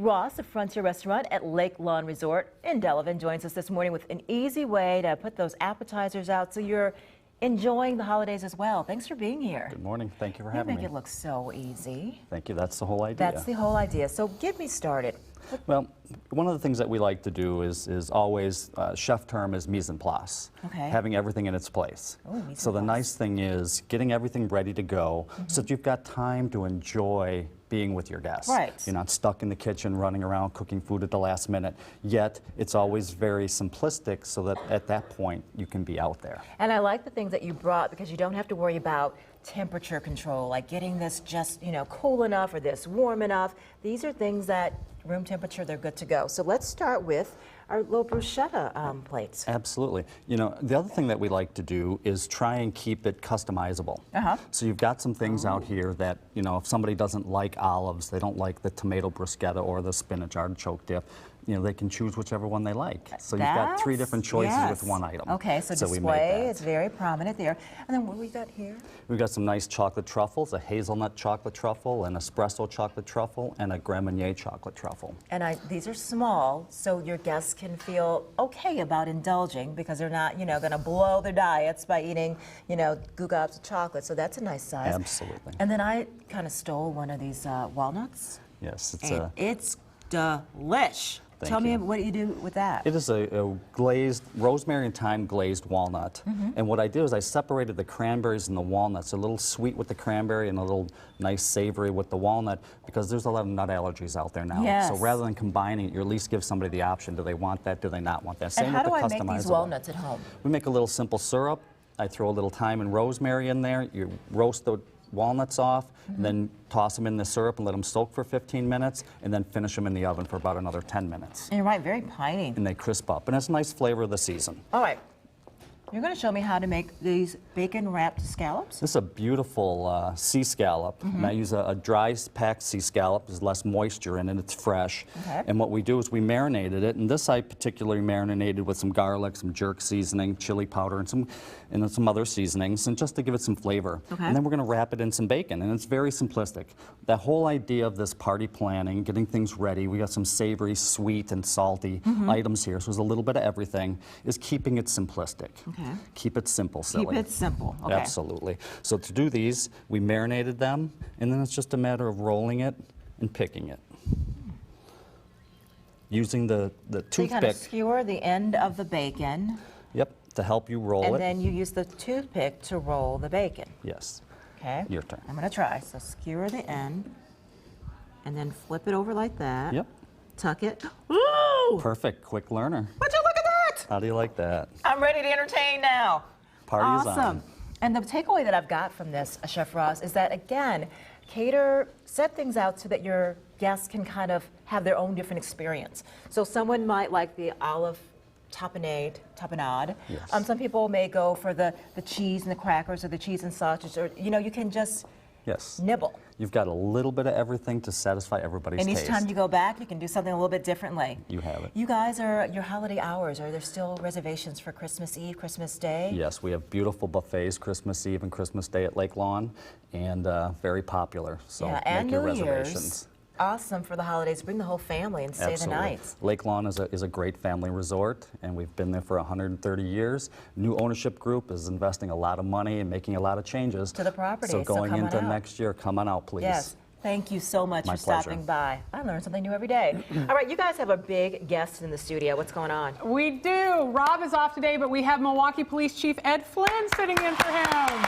Ross, the Frontier Restaurant at Lake Lawn Resort in Delavan, joins us this morning with an easy way to put those appetizers out so you're enjoying the holidays as well. Thanks for being here. Good morning. Thank you for having me. You make it look so easy. Thank you. That's the whole idea. That's the whole idea. So get me started. Well, one of the things that we like to do is always, chef term is mise en place, having everything in its place. Oh, mise en so the place. nice thing is getting everything ready to go so that you've got time to enjoy being with your guests. Right. You're not stuck in the kitchen running around cooking food at the last minute, yet it's always very simplistic so that at that point you can be out there. And I like the things that you brought because you don't have to worry about temperature control, like getting this just, cool enough or this warm enough. These are things that room temperature, they're good to go. So let's start with our little bruschetta plates. Absolutely. The other thing that we like to do is try and keep it customizable. So you've got some things out here that, if somebody doesn't like olives, they don't like the tomato bruschetta or the spinach artichoke dip, they can choose whichever one they like. So you've got 3 different choices with one item. Okay, so display is very prominent there. And then what do we got here? We've got some nice chocolate truffles, a hazelnut chocolate truffle, an espresso chocolate truffle, and a Grand Marnier chocolate truffle. And these are small, so your guests can feel okay about indulging because they're not, going to blow their diets by eating, goo gobs of chocolate. So that's a nice size. Absolutely. And then I kind of stole one of these walnuts. Yes, it's delish. Tell me what you do with that. It is a glazed, rosemary and thyme glazed walnut. And what I did is I separated the cranberries and the walnuts, a little sweet with the cranberry and a little nice savory with the walnut, because there's a lot of nut allergies out there now. Yes. So rather than combining it, you at least give somebody the option. Do they want that? Do they not want that? And how do I make these walnuts at home? We make a little simple syrup. I throw a little thyme and rosemary in there. You roast the walnuts off, and then toss them in the syrup and let them soak for 15 minutes, and then finish them in the oven for about another 10 minutes. And you're right, very piney. And they crisp up, and it's a nice flavor of the season. All right, you're going to show me how to make these bacon-wrapped scallops? This is a beautiful sea scallop. And I use a dry packed sea scallop. There's less moisture in it, it's fresh. And what we do is we marinated it, and this I particularly marinated with some garlic, some jerk seasoning, chili powder, and some other seasonings, and just to give it some flavor. And then we're going to wrap it in some bacon, and it's very simplistic. The whole idea of this party planning, getting things ready, we got some savory, sweet, and salty items here, so there's a little bit of everything, is keeping it simplistic. Keep it simple, silly. Keep it simple. Absolutely. So to do these, we marinated them, and then it's just a matter of rolling it and picking it. Using the toothpick. So you kind of skewer the end of the bacon. Yep, to help you roll it. And then you use the toothpick to roll the bacon. Yes. Okay. Your turn. I'm going to try. So skewer the end, and then flip it over like that. Yep. Tuck it. Ooh! Perfect. Quick learner. Would you look at that? How do you like that? I'm ready to entertain now. Party is on. And the takeaway that I've got from this, Chef Ross, is that, again, set things out so that your guests can kind of have their own different experience. So someone might like the olive tapenade. Yes. Some people may go for the cheese and the crackers or the cheese and sausage, or, you can just nibble. You've got a little bit of everything to satisfy everybody's taste. And each time you go back, you can do something a little bit differently. You have it. You guys are your holiday hours. Are there still reservations for Christmas Eve, Christmas Day? Yes, we have beautiful buffets Christmas Eve and Christmas Day at Lake Lawn, and very popular. So make your reservations. Awesome for the holidays. Bring the whole family and stay the night. Lake Lawn is a great family resort, and we've been there for 130 years. New ownership group is investing a lot of money and making a lot of changes to the property. So going into next year, come on out, please. Yes. Thank you so much for stopping by. I learn something new every day. All right, you guys have a big guest in the studio. What's going on? We do. Rob is off today, but we have Milwaukee Police Chief Ed Flynn sitting in for him.